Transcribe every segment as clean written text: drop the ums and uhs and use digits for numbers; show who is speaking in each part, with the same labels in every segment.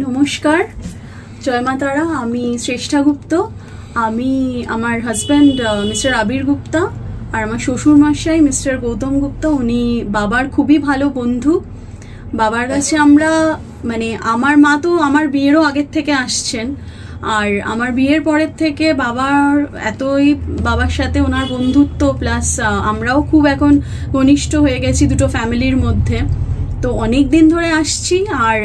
Speaker 1: নমস্কার, জয় মা তারা। আমি শ্রেষ্ঠা গুপ্ত। আমি আমার হাজব্যান্ড মিস্টার আবির গুপ্তা আর আমার শ্বশুর মশাই মিস্টার গৌতম গুপ্তা, উনি বাবার খুবই ভালো বন্ধু। বাবার কাছে আমরা আমার মা তো আমার বিয়েরও আগের থেকে আসছেন, আর আমার বিয়ের পরের থেকে বাবার সাথে ওনার বন্ধুত্ব, প্লাস আমরাও খুব এখন ঘনিষ্ঠ হয়ে গেছি দুটো ফ্যামিলির মধ্যে। তো অনেক দিন ধরে আসছি, আর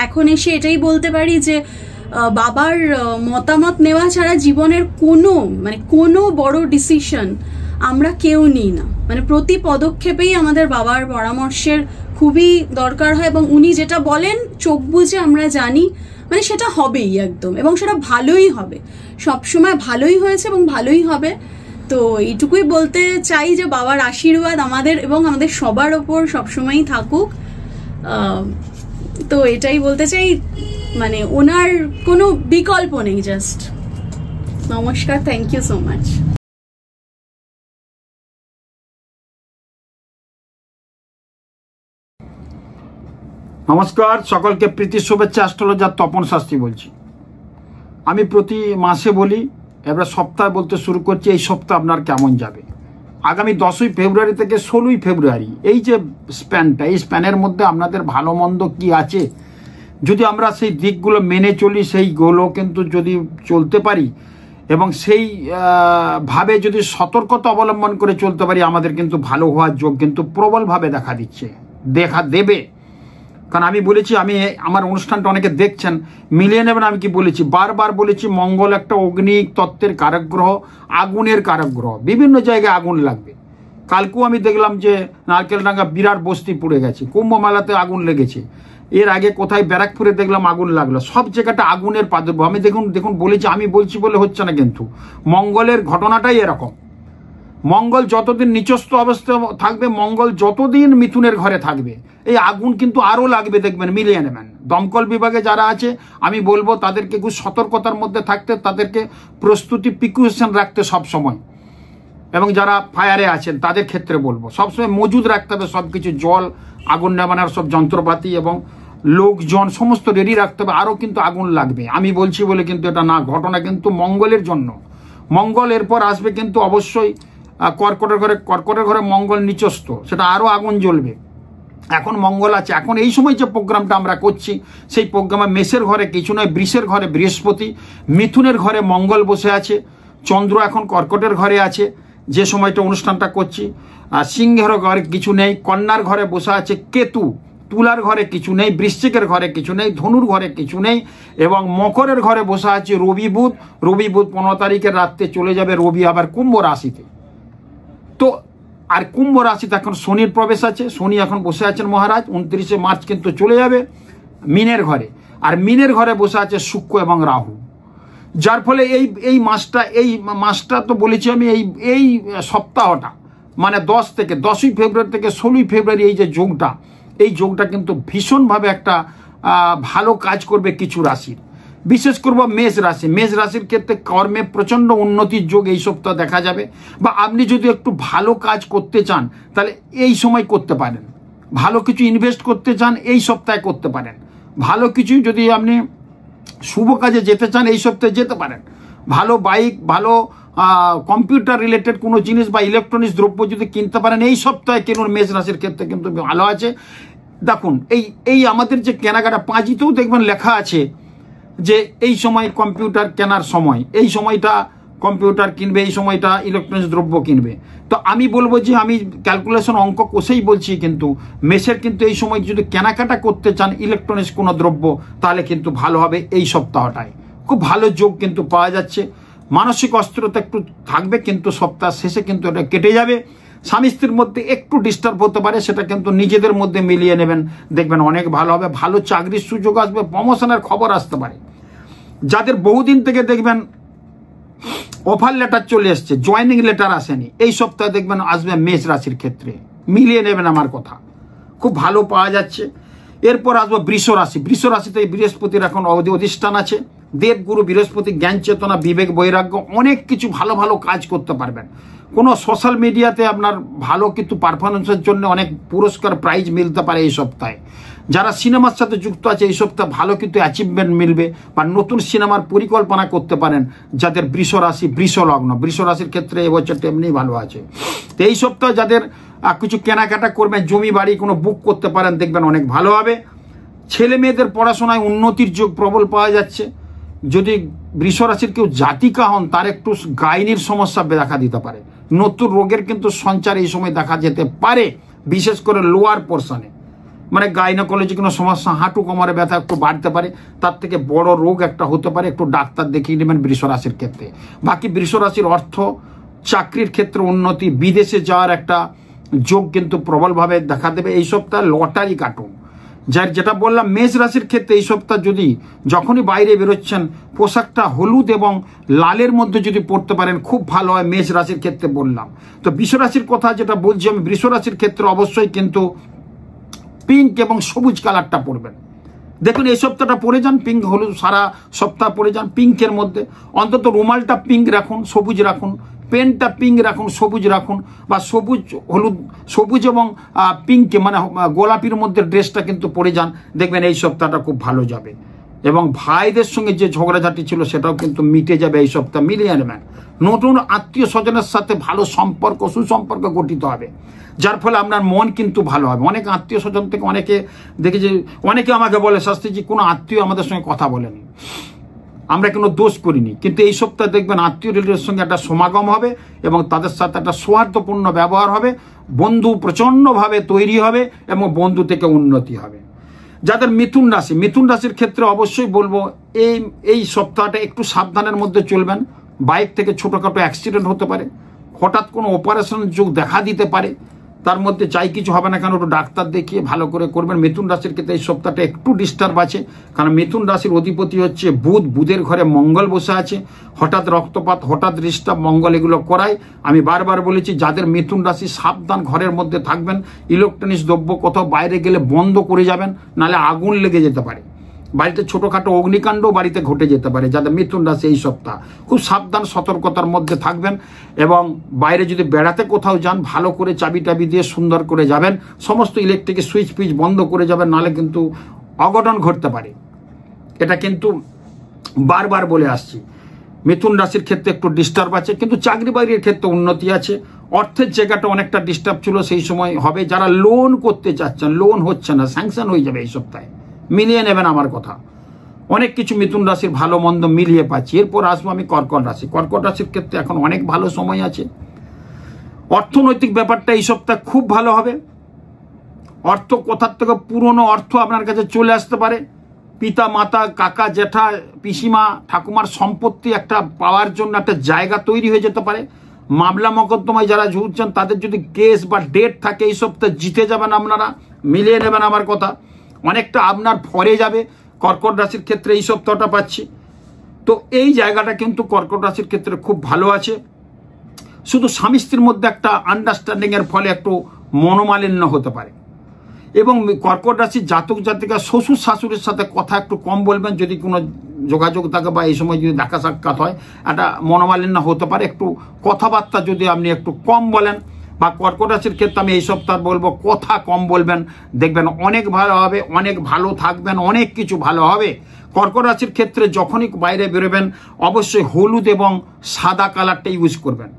Speaker 1: এখন এসে এটাই বলতে পারি যে বাবার মতামত নেওয়া ছাড়া জীবনের কোনো বড় ডিসিশন আমরা কেউ নিই না। প্রতি পদক্ষেপেই আমাদের বাবার পরামর্শের খুবই দরকার হয়, এবং উনি যেটা বলেন চোখ বুজে আমরা জানি সেটা হবেই একদম, এবং সেটা ভালোই হবে। সবসময় ভালোই হয়েছে এবং ভালোই হবে। তো এইটুকুই বলতে চাই যে বাবার আশীর্বাদ আমাদের এবং আমাদের সবার ওপর সবসময়ই থাকুক। তো এটাই বলতে চাই, ওনার কোনো বিকল্প নেই। জাস্ট নমস্কার, থ্যাংক ইউ সো মাচ।
Speaker 2: নমস্কার, সকলকে প্রীতি শুভেচ্ছা। অ্যাস্ট্রোলজার তপন শাস্ত্রী বলছি। আমি প্রতি মাসে বলি, এবার সপ্তাহে বলতে শুরু করছি। এই সপ্তাহ আপনার কেমন যাবে? আগামী 10ই ফেব্রুয়ারি থেকে 16ই ফেব্রুয়ারি, এই যে স্প্যানটা, এই স্প্যানের মধ্যে আপনাদের ভালো মন্দ কি আছে, যদি আমরা সেই দিকগুলো মেনে চলি, সেইগুলো কিন্তু যদি চলতে পারি এবং সেই ভাবে যদি সতর্কতা অবলম্বন করে চলতে পারি, আমাদের কিন্তু ভালো হওয়ার যোগ কিন্তু প্রবলভাবে দেখা দেবে। কারণ আমি বলেছি, আমার অনুষ্ঠানটা অনেকে দেখছেন, মিলিয়ে নেবেন। আমি কি বলেছি? বারবার বলেছি, মঙ্গল একটা অগ্নি তত্ত্বের কারক গ্রহ, আগুনের কারক গ্রহ। বিভিন্ন জায়গায় আগুন লাগবে। কালকেও আমি দেখলাম যে নারকেলডাঙ্গা বিরাট বস্তি পুড়ে গেছে, কুম্ভ মেলাতে আগুন লেগেছে। এর আগে কোথায় ব্যারাকপুরে দেখলাম আগুন লাগলো। সব জায়গাটা আগুনের প্রাদুর্ভাব। আমি দেখুন বলেছি, আমি বলছি বলে হচ্ছে না, কিন্তু মঙ্গলের ঘটনাটাই এরকম। মঙ্গল যতদিন নিচস্থ অবস্থায় থাকবে, মঙ্গল যতদিন মিথুনের ঘরে থাকবে, এই আগুন কিন্তু আরও লাগবে। দেখবেন, মিলিয়ে নেবেন। দমকল বিভাগে যারা আছে, আমি বলবো তাদেরকে খুব সতর্কতার মধ্যে থাকতে, তাদেরকে প্রস্তুতি প্রিকশন রাখতে সব সময়। এবং যারা ফায়ারে আছেন তাদের ক্ষেত্রে বলবো সবসময় মজুদ রাখতে হবে সব কিছু, জল, আগুন নেবানোর সব যন্ত্রপাতি এবং লোকজন সমস্ত রেডি রাখতে হবে। আরও কিন্তু আগুন লাগবে। আমি বলছি বলে কিন্তু এটা না, ঘটনা কিন্তু মঙ্গলের জন্য। মঙ্গল এরপর আসবে কিন্তু অবশ্যই কর্কটের ঘরে মঙ্গল নিচস্থ, সেটা আরও আগুন জ্বলবে। এখন মঙ্গল আছে। এখন এই সময় যে প্রোগ্রামটা আমরা করছি, সেই প্রোগ্রামে মেষের ঘরে কিছু নয়, বৃষের ঘরে বৃহস্পতি, মিথুনের ঘরে মঙ্গল বসে আছে, চন্দ্র এখন কর্কটের ঘরে আছে যে সময়টা অনুষ্ঠানটা করছি। আর সিংহের ঘরে কিছু নেই, কন্যার ঘরে বসে আছে কেতু, তুলার ঘরে কিছু নেই, বৃশ্চিকের ঘরে কিছু নেই, ধনুর ঘরে কিছু নেই, এবং মকরের ঘরে বসে আছে রবি বুধ। 15 তারিখের রাত্রে চলে যাবে রবি আবার কুম্ভ রাশিতে। তো আর কুম্ভ রাশিতে এখন শনির প্রবেশ আছে। শনি এখন বসে আছেন মহারাজ, 29শে মার্চ কিন্তু চলে যাবে মিনের ঘরে। আর মিনের ঘরে বসে আছে শুক্র এবং রাহু, যার ফলে এই মাসটা তো বলেছি আমি, এই সপ্তাহটা 10ই ফেব্রুয়ারি থেকে 16ই ফেব্রুয়ারি, এই যোগটা কিন্তু ভীষণভাবে একটা ভালো কাজ করবে কিছু রাশির। বিশেষ করব মেষ রাশি। মেষ রাশির ক্ষেত্রে কর্মে প্রচণ্ড উন্নতির যোগ এই সপ্তাহ দেখা যাবে। বা আপনি যদি একটু ভালো কাজ করতে চান, তাহলে এই সময় করতে পারেন। ভালো কিছু ইনভেস্ট করতে চান, এই সপ্তাহে করতে পারেন। ভালো কিছু যদি আপনি শুভ কাজে যেতে চান, এই সপ্তাহে যেতে পারেন। ভালো বাইক, ভালো কম্পিউটার রিলেটেড কোনো জিনিস বা ইলেকট্রনিক্স দ্রব্য যদি কিনতে পারেন, এই সপ্তাহে কিনুন। মেষ রাশির ক্ষেত্রে কিন্তু ভালো আছে। দেখুন, এই আমাদের যে কেনাকাটা, পাঁজিতেও দেখবেন লেখা আছে যে এই সময় কম্পিউটার কেনার সময়, এই সময়টা কম্পিউটার কিনবে, এই সময়টা ইলেকট্রনিক্স দ্রব্য কিনবে। তো আমি বলবো যে আমি ক্যালকুলেশন অঙ্ক কষেই বলছি, কিন্তু মেষের কিন্তু এই সময় যদি কেনাকাটা করতে চান ইলেকট্রনিক্স কোনো দ্রব্য, তাহলে কিন্তু ভালো হবে। এই সপ্তাহটায় খুব ভালো যোগ কিন্তু পাওয়া যাচ্ছে। মানসিক অস্থিরতা একটু থাকবে, কিন্তু সপ্তাহ শেষে কিন্তু এটা কেটে যাবে। স্বামী স্ত্রীর মধ্যে একটু ডিস্টার্ব হতে পারে, সেটা কিন্তু নিজেদের মধ্যে মিলিয়ে নেবেন, দেখবেন অনেক ভালো হবে। ভালো চাকরির সুযোগ আসবে, প্রমোশনের খবর আসতে পারে। যাদের বহুদিন থেকে দেখবেন অফার লেটার চলে এসছে, জয়েনিং লেটার আসেনি, এই সপ্তাহে দেখবেন আসবে মেষ রাশির ক্ষেত্রে। মিলিয়ে নেবেন আমার কথা, খুব ভালো পাওয়া যাচ্ছে। এরপর আসবো বৃষ রাশি। বৃষ রাশিতে বৃহস্পতির এখন অধিষ্ঠান আছে। দেবগুরু বৃহস্পতি জ্ঞান চেতনা, বিবেক, বৈরাগ্য, অনেক কিছু ভালো ভালো কাজ করতে পারবেন। কোনো সোশ্যাল মিডিয়াতে আপনার ভালো কিন্তু পারফরমেন্সের জন্য অনেক পুরস্কার প্রাইজ মিলতে পারে এই সপ্তাহে। যারা সিনেমার সাথে যুক্ত আছে এই সপ্তাহে ভালো কিন্তু অ্যাচিভমেন্ট মিলবে বা নতুন সিনেমার পরিকল্পনা করতে পারেন যাদের বৃষ রাশি বৃষ লগ্ন। বৃষ রাশির ক্ষেত্রে এবছরটা এমনি ভালো আছে। তো এই সপ্তাহে যাদের কিছু কেনাকাটা করবেন, জমি বাড়ি কোনো বুক করতে পারেন, দেখবেন অনেক ভালো হবে। ছেলে মেয়েদের পড়াশোনায় উন্নতির যোগ প্রবল পাওয়া যাচ্ছে। যদি বৃষ রাশির কেউ জাতিকা হন তার একটু গাইনির সমস্যা দেখা দিতে পারে। নতুন রোগের কিন্তু সঞ্চার এই সময় দেখা যেতে পারে, বিশেষ করে লোয়ার পোর্শনে, মানে গাইনোকোলজি কোনো সমস্যা, হাঁটু কোমরে ব্যথা একটু বাড়তে পারে, তার থেকে বড় রোগ একটা হতে পারে, একটু ডাক্তার দেখিয়ে নেবেন বৃষ রাশির ক্ষেত্রে। বাকি বৃষ রাশির অর্থ, চাকরির ক্ষেত্রে উন্নতি, বিদেশে যাওয়ার একটা যোগ কিন্তু প্রবলভাবে দেখা দেবে এই সপ্তাহ। লটারি কাটুন। যার যেটা বললাম মেষ রাশির ক্ষেত্রে এই সপ্তাহ যদি যখনই বাইরে বেরোচ্ছেন পোশাকটা হলুদ এবং লালের মধ্যে যদি পড়তে পারেন খুব ভালো হয় মেষ রাশির ক্ষেত্রে বললাম। তো বৃষ রাশির কথা যেটা বলছি আমি, বৃষ রাশির ক্ষেত্রে অবশ্যই কিন্তু পিঙ্ক এবং সবুজ কালারটা পরবেন। দেখুন এই সপ্তাহটা পরে যান পিঙ্ক হলুদ, সারা সপ্তাহ পরে যান পিঙ্কের মধ্যে। অন্তত রুমালটা পিঙ্ক রাখুন, সবুজ রাখুন, পেনটা পিঙ্ক রাখুন, সবুজ রাখুন, বা সবুজ হলুদ, সবুজ এবং পিঙ্কে মানে গোলাপির মধ্যে ড্রেসটা কিন্তু পরে যান, দেখবেন এই সপ্তাহটা খুব ভালো যাবে। এবং ভাইদের সঙ্গে যে ঝগড়াঝাটি ছিল সেটাও কিন্তু মিটে যাবে এই সপ্তাহ, মিলিয়ে নেবেন। নতুন আত্মীয় স্বজনের সাথে ভালো সম্পর্ক, সুসম্পর্ক গঠিত হবে, যার ফলে আপনার মন কিন্তু ভালো হবে। অনেক আত্মীয় স্বজন থেকে অনেকে দেখেছি, অনেকে আমাকে বলে শাস্ত্রীজি কোনো আত্মীয় আমাদের সঙ্গে কথা বলেনি, আমরা কোনো দোষ করিনি, কিন্তু এই সপ্তাহে দেখবেন আত্মীয়দের সঙ্গে একটা সমাগম হবে এবং তাদের সাথে একটা সৌহার্দ্যপূর্ণ ব্যবহার হবে, বন্ধু প্রচণ্ডভাবে তৈরি হবে এবং বন্ধু থেকে উন্নতি হবে। যাদের মিথুন রাশি, মিথুন রাশির ক্ষেত্রে অবশ্যই বলবো এই সপ্তাহটা একটু সাবধানের মধ্যে চলবেন। বাইক থেকে ছোটোখাটো অ্যাক্সিডেন্ট হতে পারে, হঠাৎ কোনো অপারেশনের যোগ দেখা দিতে পারে, তার মধ্যে চাই কিছু হবে না কেন একটু ডাক্তার দেখিয়ে ভালো করে করবেন। মিথুন রাশির ক্ষেত্রে এই সপ্তাহটা একটু ডিস্টার্ব আছে, কারণ মিথুন রাশির অধিপতি হচ্ছে বুধ, বুধের ঘরে মঙ্গল বসে আছে, হঠাৎ রক্তপাত, হঠাৎ ডিস্টার্ব, মঙ্গল এগুলো করায়। আমি বারবার বলেছি যাদের মিথুন রাশি সাবধান, ঘরের মধ্যে থাকবেন, ইলেকট্রনিক্স দ্রব্য কোথাও বাইরে গেলে বন্ধ করে যাবেন, নাহলে আগুন লেগে যেতে পারে, বাড়িতে ছোটোখাটো অগ্নিকাণ্ড বাড়িতে ঘটে যেতে পারে। যাদের মিথুন রাশি এই সপ্তাহ খুব সাবধান সতর্কতার মধ্যে থাকবেন এবং বাইরে যদি বেড়াতে কোথাও যান ভালো করে চাবি টাবি দিয়ে সুন্দর করে যাবেন, সমস্ত ইলেকট্রিক সুইচ ফিচ বন্ধ করে যাবেন, নাহলে কিন্তু অঘটন ঘটতে পারে। এটা কিন্তু বারবার বলে আসছি। মিথুন রাশির ক্ষেত্রে একটু ডিস্টার্ব আছে, কিন্তু চাকরি বাকরির ক্ষেত্রে উন্নতি আছে। অর্থের জায়গাটা অনেকটা ডিস্টার্ব ছিল, সেই সময় হবে। যারা লোন করতে চাচ্ছেন, লোন হচ্ছে না, স্যাংশন হয়ে যাবে এই সপ্তাহে, মিলিয়ে নেবেন আমার কথা। অনেক কিছু মিথুন রাশির ভালো মন্দ মিলিয়ে পাচ্ছি। এরপর আসবো আমি কর্কট রাশি। কর্কট রাশির ক্ষেত্রে এখন অনেক ভালো সময় আছে। অর্থনৈতিক ব্যাপারটা এই সপ্তাহে খুব ভালো হবে। অর্থ কোথার থেকে পুরনো অর্থ আপনার কাছে চলে আসতে পারে। পিতা মাতা, কাকা জ্যাঠা, পিসিমা, ঠাকুমার সম্পত্তি একটা পাওয়ার জন্য একটা জায়গা তৈরি হয়ে যেতে পারে। মামলা মকদ্দমায় যারা ঝুঁকছেন তাদের যদি কেস বা ডেট থাকে এই সপ্তাহে জিতে যাবেন আপনারা, মিলিয়ে নেবেন আমার কথা। অনেকটা আপনার ফরে যাবে কর্কট রাশির ক্ষেত্রে এই সপ্তাহটা পাচ্ছি। তো এই জায়গাটা কিন্তু কর্কট রাশির ক্ষেত্রে খুব ভালো আছে। শুধু স্বামী স্ত্রীর মধ্যে একটা আন্ডারস্ট্যান্ডিংয়ের ফলে একটু মনোমালিন্য হতে পারে। এবং কর্কট রাশির জাতক জাতিকা শ্বশুর শাশুড়ির সাথে কথা একটু কম বলবেন, যদি কোনো যোগাযোগ থাকে বা এই সময় যদি দেখা সাক্ষাৎ হয় একটা মনোমালিন্য হতে পারে। একটু কথাবার্তা যদি আপনি একটু কম বলেন, বা কর্কট রাশির ক্ষেত্রে আমি এই সপ্তাহ বলবো কথা কম বলবেন, দেখবেন অনেক ভালো হবে, অনেক ভালো থাকবেন, অনেক কিছু ভালো হবে। কর্কট রাশির ক্ষেত্রে যখনই বাইরে বেরোবেন অবশ্যই হলুদ এবং সাদা কালারটা ইউজ করবেন।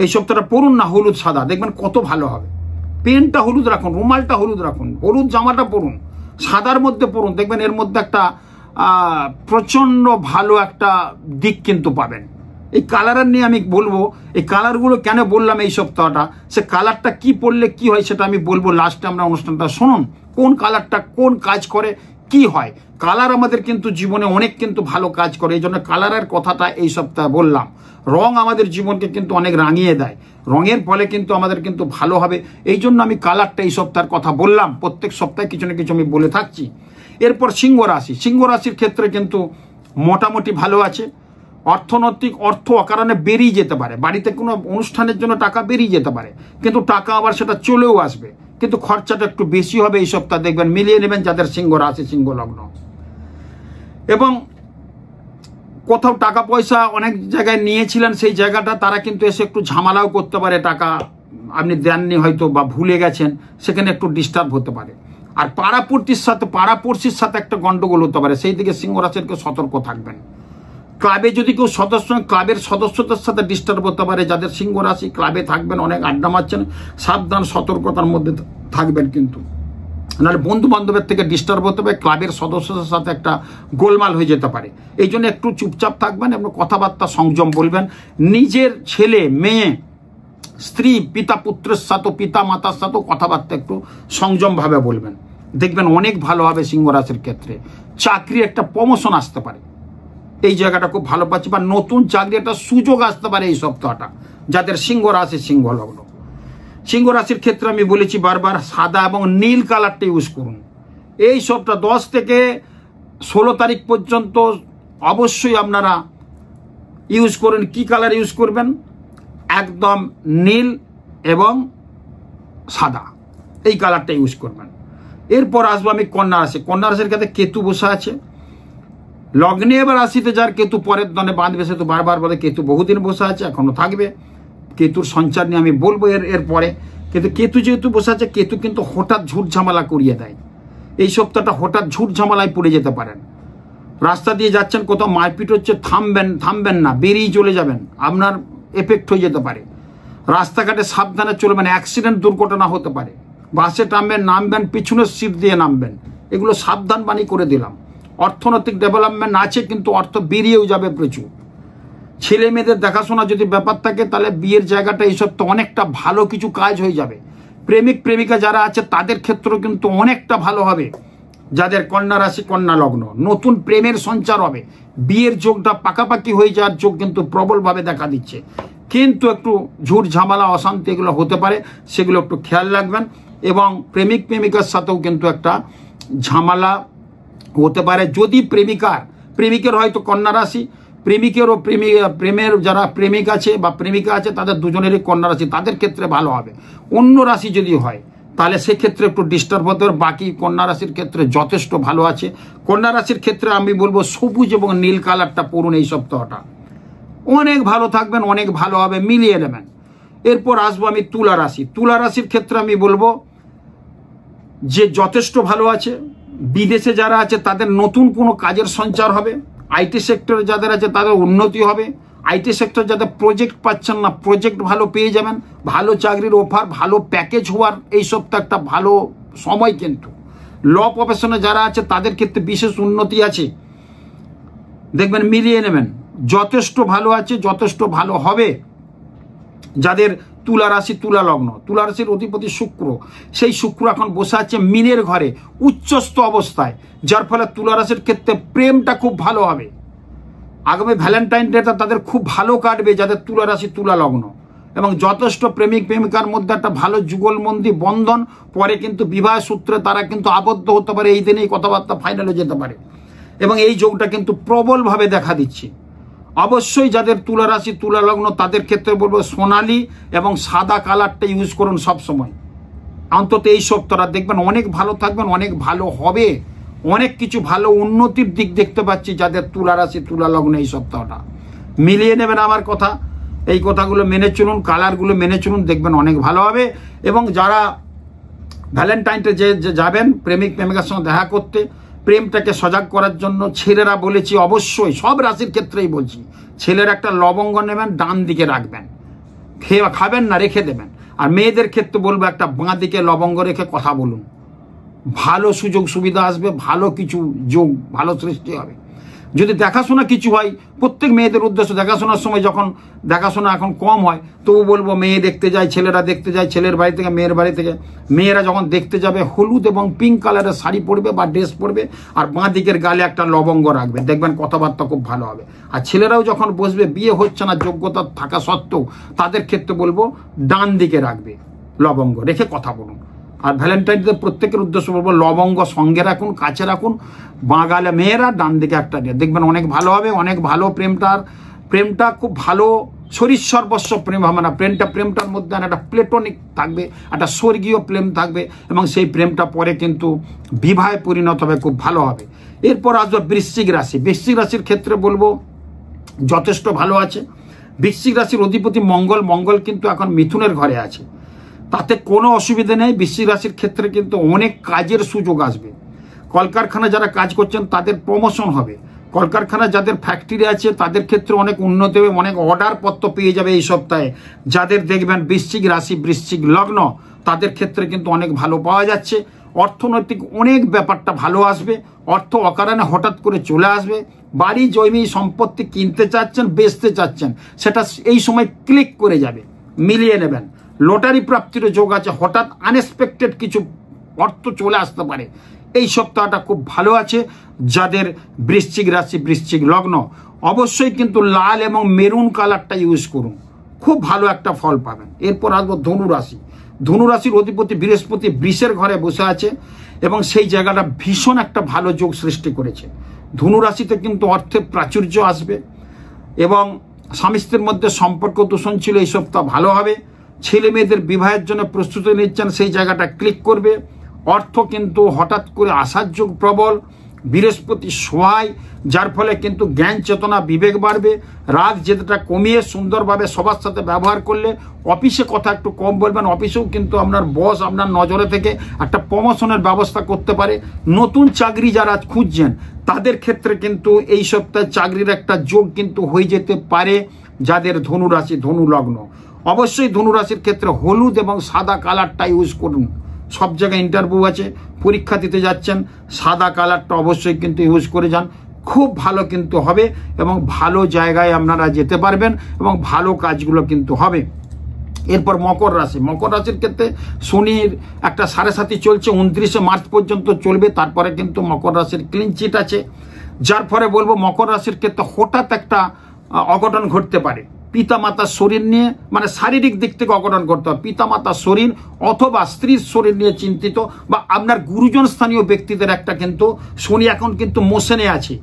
Speaker 2: এই সপ্তাহটা পরুন না হলুদ সাদা, দেখবেন কত ভালো হবে। পেনটা হলুদ রাখুন, রুমালটা হলুদ রাখুন, হলুদ জামাটা পরুন, সাদার মধ্যে পরুন, দেখবেন এর মধ্যে একটা প্রচণ্ড ভালো একটা দিক কিন্তু পাবেন। এই কালার নিয়ে আমি বলবো, এই কালারগুলো কেন বললাম এই সপ্তাহটা, সে কালারটা কি পরলে কি হয় সেটা আমি বলবো লাস্টে। আমরা অনুষ্ঠানটা শুনুন, কোন কালারটা কোন কাজ করে, কি হয়। কালার আমাদের কিন্তু জীবনে অনেক কিন্তু ভালো কাজ করে, এই জন্য কালারের কথাটা এই সপ্তাহে বললাম। রং আমাদের জীবনকে কিন্তু অনেক রাঙিয়ে দেয়, রঙের ফলে কিন্তু আমাদের কিন্তু ভালো হবে, এই জন্য আমি কালারটা এই সপ্তাহের কথা বললাম। প্রত্যেক সপ্তাহে কিছু না কিছু আমি বলে থাকছি। এরপর সিংহ রাশি। সিংহ রাশির ক্ষেত্রে কিন্তু মোটামুটি ভালো আছে। অর্থনৈতিক অর্থ অকারণে বেরিয়ে যেতে পারে, বাড়িতে কোনো অনুষ্ঠানের জন্য টাকা বেরিয়ে যেতে পারে, কিন্তু টাকা আবার সেটা চলেও আসবে, কিন্তু খরচাটা একটু বেশি হবে এই সপ্তাহ, দেখবেন মিলিয়ে নেবেন যাদের সিংহ রাশি, সিংহ লগ্ন। এবং কোথাও টাকা পয়সা অনেক জায়গায় নিয়েছিলেন, সেই জায়গাটা তারা কিন্তু এসে একটু ঝামেলাও করতে পারে। টাকা আপনি দেননি হয়তো বা ভুলে গেছেন, সেখানে একটু ডিস্টার্ব হতে পারে। আর পাড়াপড়শির সাথে একটা গন্ডগোল হতে পারে, সেই দিকে সিংহ রাশিরকে সতর্ক থাকবেন। ক্লাবে যদি কেউ সদস্য, ক্লাবের সদস্যদের সাথে ডিস্টার্ব হতে পারে। যাদের সিংহ রাশি ক্লাবে থাকবেন, অনেক আড্ডা মারছেন, সাবধান, সতর্কতার মধ্যে থাকবেন। কিন্তু নাহলে বন্ধু বান্ধবের থেকে ডিস্টার্ব হতে পারে, ক্লাবের সদস্যদের সাথে একটা গোলমাল হয়ে যেতে পারে। এই জন্য একটু চুপচাপ থাকবেন এবং কথাবার্তা সংযম বলবেন। নিজের ছেলে মেয়ে, স্ত্রী, পিতা পুত্রের সাথে, পিতা মাতার সাথেও কথাবার্তা একটু সংযমভাবে বলবেন, দেখবেন অনেক ভালো হবে সিংহ রাশির ক্ষেত্রে। চাকরি একটা প্রমোশন আসতে পারে, এই জায়গাটা খুব ভালো পাচ্ছি, বা নতুন চাকরি একটা সুযোগ আসতে পারে এই সপ্তাহটা, যাদের সিংহ রাশি, সিংহ লগ্ন। সিংহ রাশির ক্ষেত্রে আমি বলেছি বারবার, সাদা এবং নীল কালারটা ইউজ করুন। এই সপ্তাহ 10 থেকে 16 তারিখ পর্যন্ত অবশ্যই আপনারা ইউজ করুন। কি কালার ইউজ করবেন? একদম নীল এবং সাদা, এই কালারটা ইউজ করবেন। এরপর আসবো আমি কন্যা রাশি। কন্যা রাশির ক্ষেত্রে কেতু বসে আছে লগ্নে, এবার রাশিতে যার কেতু পরের দনে বাঁধবে, সে তো বারবার বলে কেতু বহুদিন বসে আছে, এখনো থাকবে। কেতুর সঞ্চার নিয়ে আমি বলবো এরপরে। কিন্তু কেতু যেহেতু বসে আছে, কেতু কিন্তু হঠাৎ ঝুট ঝামেলা করিয়ে দেয়। এই সপ্তাহটা হঠাৎ ঝুট ঝামেলায় পড়ে যেতে পারেন। রাস্তা দিয়ে যাচ্ছেন, কোথাও মারপিট হচ্ছে, থামবেন না, বেরিয়ে চলে যাবেন, আপনার এফেক্ট হয়ে যেতে পারে। রাস্তাঘাটে সাবধানে চলবেন, অ্যাক্সিডেন্ট, দুর্ঘটনা হতে পারে। বাসে নামবেন, পিছনের সিট দিয়ে নামবেন, এগুলো সাবধান বাণী করে দিলাম। অর্থনৈতিক ডেভেলপমেন্ট আছে, কিন্তু অর্থ বেরিয়েও যাবে প্রচুর। ছেলে মেয়েদের দেখাশোনা যদি ব্যাপার থাকে, তাহলে বিয়ের জায়গাটা এই সপ্তাহে অনেকটা ভালো কিছু কাজ হয়ে যাবে। প্রেমিক প্রেমিকা যারা আছে তাদের ক্ষেত্রেও কিন্তু অনেকটা ভালো হবে। যাদের কন্যা রাশি, কন্যা লগ্ন, নতুন প্রেমের সঞ্চার হবে, বিয়ের যোগটা পাকাপাকি হয়ে যাওয়ার যোগ কিন্তু প্রবলভাবে দেখা দিচ্ছে। কিন্তু একটু ঝুট ঝামেলা, অশান্তি এগুলো হতে পারে, সেগুলো একটু খেয়াল রাখবেন। এবং প্রেমিক প্রেমিকার সাথেও কিন্তু একটা ঝামেলা হতে পারে। যদি প্রেমিকের হয়তো কন্যা রাশি, প্রেমিকেরও প্রেমের যারা প্রেমিক আছে বা প্রেমিকা আছে, তাদের দুজনেরই কন্যা রাশি, তাদের ক্ষেত্রে ভালো হবে। অন্য রাশি যদি হয়, তাহলে সেক্ষেত্রে একটু ডিস্টার্ব হতে হবে। বাকি কন্যা রাশির ক্ষেত্রে যথেষ্ট ভালো আছে। কন্যা রাশির ক্ষেত্রে আমি বলবো সবুজ এবং নীল কালারটা পরুন এই সপ্তাহটা, অনেক ভালো থাকবেন, অনেক ভালো হবে, মিলিয়ে নেবেন। এরপর আসবো আমি তুলা রাশি। তুলা রাশির ক্ষেত্রে আমি বলবো যে যথেষ্ট ভালো আছে। বিদেশে যারা আছে তাদের নতুন কোনো কাজের সঞ্চার হবে। আইটি সেক্টরে যাদের আছে তাদের উন্নতি হবে। আইটি সেক্টর যাদের প্রজেক্ট পাচ্ছেন না, প্রজেক্ট ভালো পেয়ে যাবেন। ভালো চাকরির অফার, ভালো প্যাকেজ হওয়ার এই সপ্তাহ একটা ভালো সময়। কিন্তু ল প্রফেশনে যারা আছে তাদের ক্ষেত্রে বিশেষ উন্নতি আছে, দেখবেন, মিলিয়ে নেবেন। যথেষ্ট ভালো আছে, যথেষ্ট ভালো হবে। যাদের তুলা রাশি, তুলা লগ্ন, তুলা রাশির অধিপতি শুক্র, সেই শুক্র এখন বসে আছে মীনের ঘরে উচ্চস্থ অবস্থায়, যার ফলে তুলা রাশির ক্ষেত্রে প্রেমটা খুব ভালো হবে। আগামী ভ্যালেন্টাইন ডেটা তাদের খুব ভালো কাটবে, যাদের তুলা রাশি, তুলা লগ্ন। এবং যথেষ্ট প্রেমিক প্রেমিকার মধ্যে একটা ভালো যুগলবন্দি বন্ধন, পরে কিন্তু বিবাহ সূত্রে তারা কিন্তু আবদ্ধ হতে পারে। এই দিনেই কথাবার্তা ফাইনাল হয়ে যেতে পারে, এবং এই যোগটা কিন্তু প্রবলভাবে দেখা দিচ্ছে। অবশ্যই যাদের তুলা রাশি, তুলা লগ্ন, তাদের ক্ষেত্রে বলবো সোনালি এবং সাদা কালারটা ইউজ করুন সবসময়। অন্তত এই সপ্তাহটা দেখবেন অনেক ভালো থাকবেন, অনেক ভালো হবে। অনেক কিছু ভালো উন্নতির দিক দেখতে পাচ্ছি যাদের তুলা রাশি, তুলা লগ্ন। এই সপ্তাহটা মিলিয়ে নেবেন আমার কথা, এই কথাগুলো মেনে চলুন, কালারগুলো মেনে চলুন, দেখবেন অনেক ভালো হবে। এবং যারা ভ্যালেন্টাইনটা যে যাবেন প্রেমিক প্রেমিকার সঙ্গে দেখা করতে, প্রেমটাকে সজাগ করার জন্য ছেলেরা বলেছি, অবশ্যই সব রাশির ক্ষেত্রেই বলছি, ছেলের একটা লবঙ্গ নেবেন, ডান দিকে রাখবেন, খাবেন না, রেখে দেবেন। আর মেয়েদের ক্ষেত্রে বলবো একটা বাঁ দিকে লবঙ্গ রেখে কথা বলুন, ভালো সুযোগ সুবিধা আসবে, ভালো কিছু যোগ, ভালো সৃষ্টি হবে। যদি দেখাশোনা কিছু হয়, প্রত্যেক মেয়েদের উদ্দেশ্য, দেখাশোনার সময় যখন দেখাশোনা এখন কম হয়, তবু বলবো মেয়ে দেখতে যায়, ছেলেরা দেখতে যায়, ছেলের বাড়ি থেকে মেয়ের বাড়ি থেকে। মেয়েরা যখন দেখতে যাবে হলুদ এবং পিঙ্ক কালারের শাড়ি পরবে বা ড্রেস পরবে, আর বাঁ দিকের গালে একটা লবঙ্গ রাখবে, দেখবেন কথাবার্তা খুব ভালো হবে। আর ছেলেরাও যখন বসবে, বিয়ে হচ্ছে না যোগ্যতা থাকা সত্ত্বেও, তাদের ক্ষেত্রে বলবো ডান দিকে রাখবে লবঙ্গ, রেখে কথা বলুন। আর ভ্যালেন্টাইন ডে প্রত্যেকের উদ্দেশ্য বলবো লবঙ্গ সঙ্গে রাখুন, কাছে রাখুন, বাঁ গালে মেয়েরা, ডান দিকে একটা দিয়ে, দেখবেন অনেক ভালো হবে, অনেক ভালো। প্রেমটা খুব ভালো, শরীর সর্বস্ব প্রেম হবে না। প্রেমটার মধ্যে একটা প্লেটোনিক থাকবে, একটা স্বর্গীয় প্রেম থাকবে, এবং সেই প্রেমটা পরে কিন্তু বিবাহে পরিণত হবে, খুব ভালো হবে। এরপর আসবে বৃশ্চিক রাশি। বৃশ্চিক রাশির ক্ষেত্রে বলবো যথেষ্ট ভালো আছে। বৃশ্চিক রাশির অধিপতি মঙ্গল কিন্তু এখন মিথুনের ঘরে আছে। তাতে কোনো অসুবিধা নেই। বৃশ্চিক রাশির ক্ষেত্রে কিন্তু অনেক কাজের সুযোগ আসবে। কলকারখানা যারা কাজ করছেন তাদের প্রমোশন হবে। কলকারখানা যাদের ফ্যাক্টরি আছে তাদের ক্ষেত্রে অনেক উন্নতি হবে, অনেক অর্ডার পত্র পেয়ে যাবে এই সপ্তাহে। যাদের দেখবেন বৃশ্চিক রাশি বৃশ্চিক লগ্ন তাদের ক্ষেত্রে কিন্তু অনেক ভালো পাওয়া যাচ্ছে। অর্থনৈতিক অনেক ব্যাপারটা ভালো আসবে। অর্থ অকারণে হঠাৎ করে চলে আসবে। বাড়ি জমি সম্পত্তি কিনতে চাচ্ছেন, বেচতে চাচ্ছেন, সেটা এই সময় ক্লিক করে যাবে, মিলিয়ে নেবেন। লটারি প্রাপ্তির যোগ আছে, হঠাৎ আনএক্সপেক্টেড কিছু অর্থ চলে আসতে পারে। এই সপ্তাহটা খুব ভালো আছে যাদের বৃশ্চিক রাশি বৃশ্চিক লগ্ন। অবশ্যই কিন্তু লাল এবং মেরুন কালারটা ইউজ করুন, খুব ভালো একটা ফল পাবেন। এরপর আসবো ধনু রাশি। ধনু রাশির অধিপতি বৃহস্পতি বৃষের ঘরে বসে আছে এবং সেই জায়গাটা ভীষণ একটা ভালো যোগ সৃষ্টি করেছে। ধনু রাশিতে কিন্তু অর্থের প্রাচুর্য আসবে এবং স্বামী স্ত্রীর মধ্যে সম্পর্ক দূষণ ছিল, এই সপ্তাহ ভালো হবে। ছেলে মেয়েদের বিবাহের জন্য প্রস্তুতি নিচ্ছেন, সেই জায়গাটা ক্লিক করবে। অর্থ কিন্তু হঠাৎ করে আসার যোগ প্রবল। বৃহস্পতি সহায়, যার ফলে কিন্তু জ্ঞান চেতনা বিবেক বাড়বে। রাগ জেদটা কমিয়ে সুন্দরভাবে সবার সাথে ব্যবহার করলে, অফিসে কথা একটু কম বলবেন। অফিসেও কিন্তু আপনার বস আপনার নজরে থেকে একটা প্রমোশনের ব্যবস্থা করতে পারে। নতুন চাকরি যারা খুঁজছেন তাদের ক্ষেত্রে কিন্তু এই সপ্তাহে চাকরির একটা যোগ কিন্তু হয়ে যেতে পারে যাদের ধনু রাশি ধনু লগ্ন। অবশ্যই ধনু রাশির ক্ষেত্রে হলুদ এবং সাদা কালারটা ইউজ করুন। সব জায়গায় ইন্টারভিউ আছে, পরীক্ষা দিতে যাচ্ছেন, সাদা কালারটা অবশ্যই কিন্তু ইউজ করে যান, খুব ভালো কিন্তু হবে এবং ভালো জায়গায় আপনারা যেতে পারবেন এবং ভালো কাজগুলো কিন্তু হবে। এরপর মকর রাশি। মকর রাশির ক্ষেত্রে শনির একটা 7.5 চলছে, 29শে মার্চ পর্যন্ত চলবে। তারপরে কিন্তু মকর রাশির ক্লিন চিট আছে, যার ফলে বলবো মকর রাশির ক্ষেত্রে হঠাৎ একটা অঘটন ঘটতে পারে। পিতামাতার শরীর নিয়ে, মানে শারীরিক দিক থেকে অঘটন ঘটতে হবে। পিতামাতার শরীর অথবা স্ত্রীর শরীর নিয়ে চিন্তিত, বা আপনার গুরুজন স্থানীয় ব্যক্তিদের একটা কিন্তু শনি এখন কিন্তু মোশনে আছে।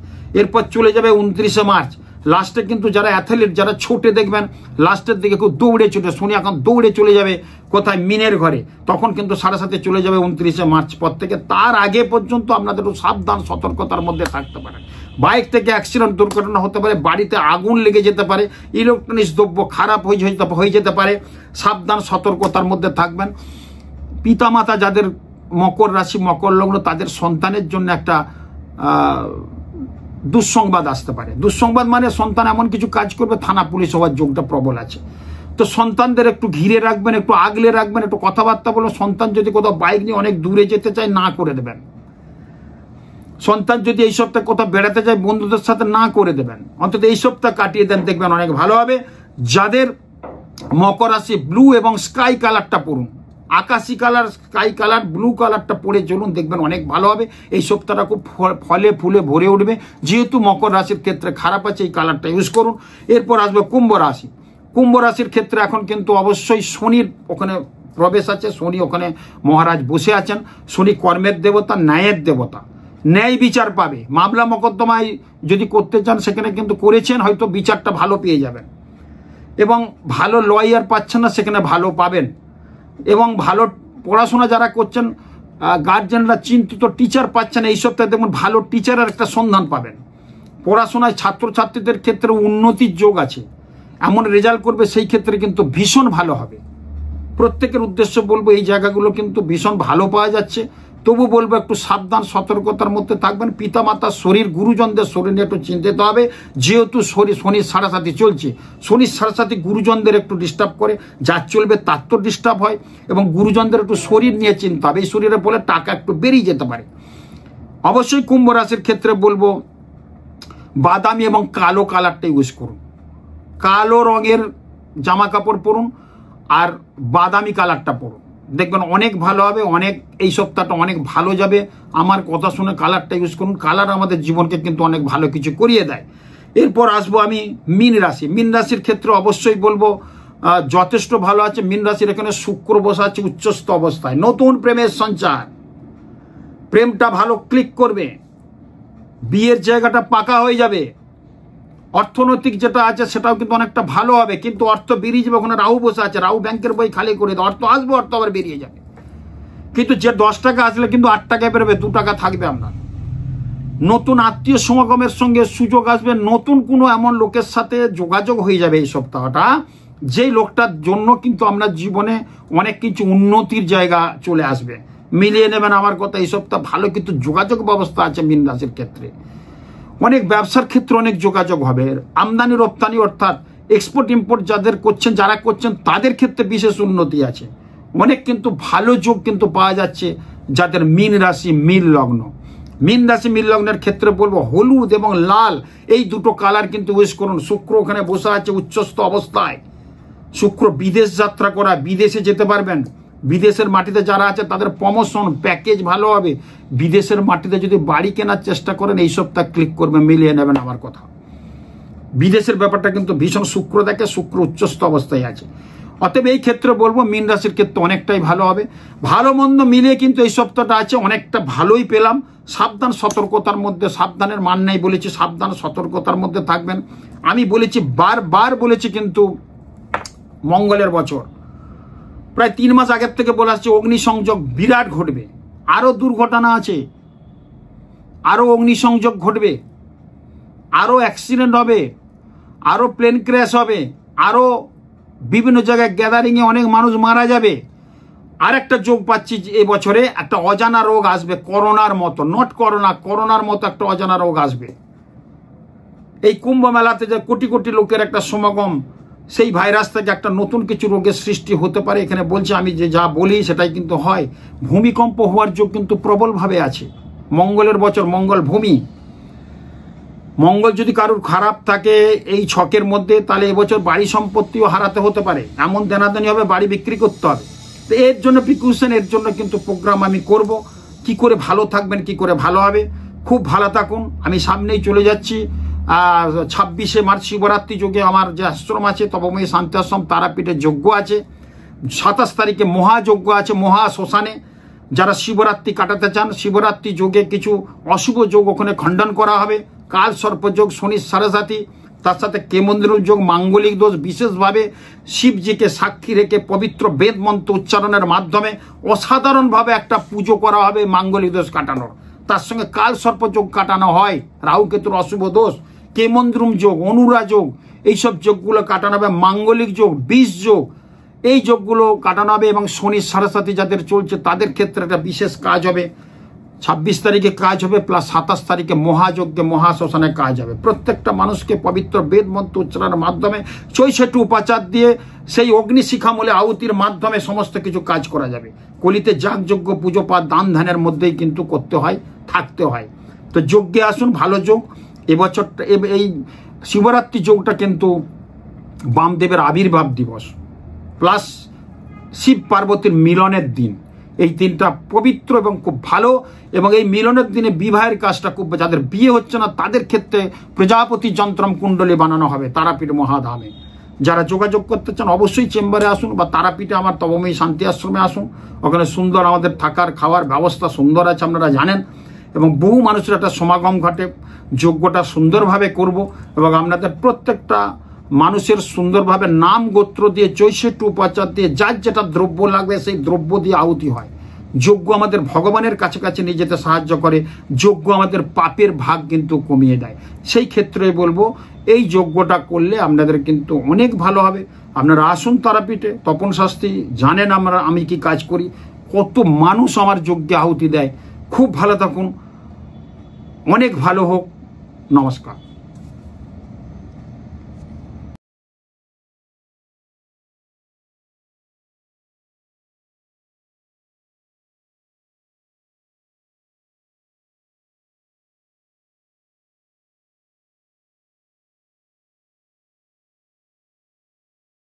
Speaker 2: এরপর চলে যাবে 29শে মার্চ। লাস্টে কিন্তু যারা অ্যাথলিট, যারা ছোটে দেখবেন লাস্টের দিকে খুব দৌড়ে ছোটে, শনি এখন দৌড়ে চলে যাবে কোথায়, মিনের ঘরে। তখন কিন্তু 7.5 চলে যাবে 29শে মার্চ পর থেকে। তার আগে পর্যন্ত আপনাদের একটু সাবধান সতর্কতার মধ্যে থাকতে পারে। বাইক থেকে অ্যাক্সিডেন্ট দুর্ঘটনা হতে পারে, বাড়িতে আগুন লেগে যেতে পারে, ইলেকট্রনিক্স দ্রব্য খারাপ হয়ে যেতে পারে। সাবধান সতর্কতার মধ্যে থাকবেন। পিতামাতা যাদের মকর রাশি মকর লগ্ন তাদের সন্তানের জন্য একটা দুঃসংবাদ আসতে পারে। দুঃসংবাদ মানে সন্তান এমন কিছু কাজ করবে, থানা পুলিশ হওয়ার যোগটা প্রবল আছে। তো সন্তানদের একটু ঘিরে রাখবেন, একটু আগলে রাখবেন, একটু কথাবার্তা বলবেন। সন্তান যদি কোথাও বাইক নিয়ে অনেক দূরে যেতে চায় না করে দেবেন। সন্তান যদি এই সপ্তাহে কোথাও বেড়াতে যায় বন্ধুদের সাথে না করে দেবেন। অন্তত এই সপ্তাহ কাটিয়ে দেন, দেখবেন অনেক ভালো হবে। যাদের মকর রাশি ব্লু এবং স্কাই কালারটা পড়ুন, আকাশি কালার, স্কাই কালার, ব্লু কালারটা পরে চলুন, দেখবেন অনেক ভালো হবে। এই সপ্তাহটা খুব ফলে ফুলে ভরে উঠবে। যেহেতু মকর রাশির ক্ষেত্রে খারাপ আছে, এই কালারটা ইউজ করুন। এরপর আসবে কুম্ভ রাশি। কুম্ভ রাশির ক্ষেত্রে এখন কিন্তু অবশ্যই শনির ওখানে প্রবেশ আছে। শনি ওখানে মহারাজ বসে আছেন। শনি কর্মের দেবতা, ন্যায়ের দেবতা, ন্যায় বিচার পাবে। মামলা মোকদ্দমায় যদি করতে চান সেখানে কিন্তু করেছেন, হয়তো বিচারটা ভালো পেয়ে যাবেন। এবং ভালো লয়ার পাচ্ছেন না, সেখানে ভালো পাবেন। এবং ভালো পড়াশোনা যারা করছেন, গার্জেনরা চিন্তিত, টিচার পাচ্ছেন, এই সপ্তাহে দেখুন ভালো টিচারের একটা সন্ধান পাবেন। পড়াশোনায় ছাত্রছাত্রীদের ক্ষেত্রে উন্নতির যোগ আছে, এমন রেজাল্ট করবে, সেই ক্ষেত্রে কিন্তু ভীষণ ভালো হবে। প্রত্যেকের উদ্দেশ্য বলবো এই জায়গাগুলো কিন্তু ভীষণ ভালো পাওয়া যাচ্ছে। তবু বলবো একটু সাবধান সতর্কতার মধ্যে থাকবেন। পিতামাতার শরীর, গুরুজনদের শরীর নিয়ে একটু চিন্তিত হবে। যেহেতু শনির 7.5 চলছে, শনির 7.5 গুরুজনদের একটু ডিস্টার্ব করে, যার চলবে তার তো ডিস্টার্ব হয়। এবং গুরুজনদের একটু শরীর নিয়ে চিন্তা হবে। এই শরীরে বলে টাকা একটু বেরিয়ে যেতে পারে। অবশ্যই কুম্ভ রাশির ক্ষেত্রে বলবো বাদামি এবং কালো কালারটা ইউজ করুন। কালো রঙের জামা কাপড় পরুন আর বাদামি কালারটা পরুন, দেখবেন অনেক ভালো হবে। অনেক এই সপ্তাহটা অনেক ভালো যাবে। আমার কথা শুনে কালারটা ইউজ করুন। কালার আমাদের জীবনকে কিন্তু অনেক ভালো কিছু করিয়ে দেয়। এরপর আসবো আমি মীন রাশি। মীন রাশির ক্ষেত্রে অবশ্যই বলবো যথেষ্ট ভালো আছে। মীন রাশির এখানে শুক্র বসা আছে উচ্চস্থ অবস্থায়। নতুন প্রেমের সঞ্চার, প্রেমটা ভালো ক্লিক করবে, বিয়ের জায়গাটা পাকা হয়ে যাবে। অর্থনৈতিক যেটা আছে সেটাও কিন্তু অনেকটা ভালো হবে, কিন্তু অর্থ বেরিয়ে যাবে। ওখানে রাহু বসে আছে, রাহু ব্যাংকের বই খালি করে দেয়। অর্থ আসবে, অর্থ আবার বেরিয়ে যাবে। কিন্তু যে 10 টাকা আসলে কিন্তু 8 টাকায় বেরোবে, 2 টাকা থাকবে আপনার। নতুন আত্মীয় সমাগমের সঙ্গে সুযোগ আসবে। নতুন কোনো এমন লোকের সাথে যোগাযোগ হয়ে যাবে এই সপ্তাহটা, যেই লোকটার জন্য কিন্তু আমরা জীবনে অনেক কিছু উন্নতির জায়গা চলে আসবে। মিলিয়ে নেবেন আমার কথা। এই সপ্তাহ ভালো কিন্তু যোগাযোগ ব্যবস্থা আছে মীন রাশির ক্ষেত্রে। অনেক ব্যবসার ক্ষেত্রে অনেক যোগাযোগ হবে। আমদানি রপ্তানি অর্থাৎ এক্সপোর্ট ইম্পোর্ট যারা করছেন তাদের ক্ষেত্রে বিশেষ উন্নতি আছে। অনেক কিন্তু ভালো যোগ কিন্তু পাওয়া যাচ্ছে যাদের মীন রাশি মীন লগ্ন। মীন রাশি মীন লগ্নের ক্ষেত্রে বলবো হলুদ এবং লাল এই দুটো কালার কিন্তু ইউজ করুন। শুক্র ওখানে বসে আছে উচ্চস্থ অবস্থায়। শুক্র বিদেশ যাত্রা করা, বিদেশে যেতে পারবেন। বিদেশের মাটিতে যারা আছে তাদের প্রমোশন প্যাকেজ ভালো হবে। বিদেশের মাটিতে যদি বাড়ি কেনার চেষ্টা করেন এই সপ্তাহ ক্লিক করবেন, মিলিয়ে নেবেন আমার কথা। বিদেশের ব্যাপারটা কিন্তু ভীষণ শুক্র দেখে, শুক্র উচ্চস্থ অবস্থায় আছে। অতএব এই ক্ষেত্রে বলবো মীন রাশির ক্ষেত্রে অনেকটাই ভালো হবে। ভালো মন্দ মিলিয়ে কিন্তু এই সপ্তাহটা আছে অনেকটা ভালোই পেলাম। সাবধান সতর্কতার মধ্যে, সাবধানের মান নেই বলেছি, সাবধান সতর্কতার মধ্যে থাকবেন। আমি বলেছি বারবার বলেছি কিন্তু মঙ্গলের বছর প্রায় 3 মাস আগের থেকে বলে আসছে অগ্নিসংযোগ বিরাট ঘটবে। আরও দুর্ঘটনা আছে, আরও অগ্নিসংযোগ ঘটবে, আরও অ্যাক্সিডেন্ট হবে, আরও প্লেন ক্র্যাশ হবে, আরও বিভিন্ন জায়গায় গ্যাদারিংয়ে অনেক মানুষ মারা যাবে। আর একটা যোগ পাচ্ছি এই বছরে একটা অজানা রোগ আসবে, করোনার মতো, নট করোনার মতো একটা অজানা রোগ আসবে। এই কুম্ভ মেলাতে যে কোটি কোটি লোকের একটা সমাগম, সেই ভাইরাস থেকে একটা নতুন কিছু রোগের সৃষ্টি হতে পারে। এখানে বলছে আমি যে যা বলি সেটাই কিন্তু হয়। ভূমিকম্প হওয়ার যোগ কিন্তু প্রবলভাবে আছে। মঙ্গলের বছর, মঙ্গল ভূমি। মঙ্গল যদি কারোর খারাপ থাকে এই ছকের মধ্যে, তাহলে এবছর বাড়ি সম্পত্তিও হারাতে হতে পারে। এমন দেনাদানি হবে, বাড়ি বিক্রি করতে হবে। তো এর জন্য প্রিকশন, এর জন্য কিন্তু প্রোগ্রাম আমি করব। কি করে ভালো থাকবেন, কি করে ভালো হবে, খুব ভালো থাকুন। আমি সামনেই চলে যাচ্ছি 26শে মার্চ শিবরাত্রি যোগে আমার যে আশ্রম আছে তপময়ী শান্তি আশ্রম তারাপীঠের যজ্ঞ আছে। 27 তারিখে মহাযজ্ঞ আছে মহা শ্মশানে। যারা শিবরাত্রি কাটাতে চান, শিবরাত্রি যোগে কিছু অশুভ যোগ ওখানে খণ্ডন করা হবে। কাল সর্পযোগ, শনি সাড়ে-সাতি, তার সাথে কেমন্দ্রুল যোগ, মাঙ্গলিক দোষ, বিশেষভাবে শিবজিকে সাক্ষী রেখে পবিত্র বেদ মন্ত্র উচ্চারণের মাধ্যমে অসাধারণভাবে একটা পুজো করা হবে মাঙ্গলিক দোষ কাটানোর। তার সঙ্গে কাল সর্পযোগ কাটানো হয়, রাহু কেতুর অশুভ দোষ, কেমন্দ্রুম যোগ, অনুরা যোগ, এইসব যোগগুলো কাটানো হবে। মাঙ্গলিক যোগ, 20 যোগ, এই যোগগুলো কাটানো হবে। এবং শনি সাড়ে-সাতি যাদের চলছে তাদের ক্ষেত্রে একটা বিশেষ কাজ হবে। 26 তারিখে কাজ হবে, প্লাস 27 তারিখে মহাযজ্ঞে মহাশ্মশানে কাজ হবে। প্রত্যেকটা মানুষকে পবিত্র বেদ মন্ত্র উচ্চারণের মাধ্যমে 64 উপাচার দিয়ে সেই অগ্নিশিখামূলে আহুতির মাধ্যমে সমস্ত কিছু কাজ করা যাবে। কলিতে যাগযজ্ঞ পুজো পাঠ দান ধ্যানের মধ্যেই কিন্তু করতে হয়, থাকতে হয়। তো যজ্ঞে আসুন, ভালো যোগ। এবছরটা এই শিবরাত্রি যোগটা কিন্তু বামদেবের আবির্ভাব দিবস প্লাস শিব পার্বতীর মিলনের দিন। এই দিনটা পবিত্র এবং খুব ভালো। এবং এই মিলনের দিনে বিবাহের কাজটা খুব, যাদের বিয়ে হচ্ছে না তাদের ক্ষেত্রে প্রজাপতি যন্ত্রম কুণ্ডলী বানানো হবে তারাপীঠ মহাধামে। যারা যোগাযোগ করতে চান অবশ্যই চেম্বারে আসুন বা তারাপীঠে আমার তপময়ী শান্তি আশ্রমে আসুন। ওখানে সুন্দর আমাদের থাকার খাওয়ার ব্যবস্থা সুন্দর আছে, আপনারা জানেন। এবং বহু মানুষের একটা সমাগম ঘটে। যজ্ঞটা সুন্দরভাবে করব এবং আপনাদের প্রত্যেকটা মানুষের সুন্দরভাবে নাম গোত্র দিয়ে 64 উপাচার দিয়ে যার যেটা দ্রব্য লাগবে সেই দ্রব্য দিয়ে আহুতি হয়। যজ্ঞ আমাদের ভগবানের কাছাকাছি নিয়ে যেতে সাহায্য করে। যজ্ঞ আমাদের পাপের ভাগ কিন্তু কমিয়ে দেয়। সেই ক্ষেত্রে বলবো এই যজ্ঞটা করলে আপনাদের কিন্তু অনেক ভালো হবে। আপনারা আসুন তারাপীঠে। তপন শাস্ত্রী জানেন আমি কি কাজ করি, কত মানুষ আমার যজ্ঞে আহুতি দেয়। খুব ভালো থাকুন, অনেক ভালো হোক। নমস্কার।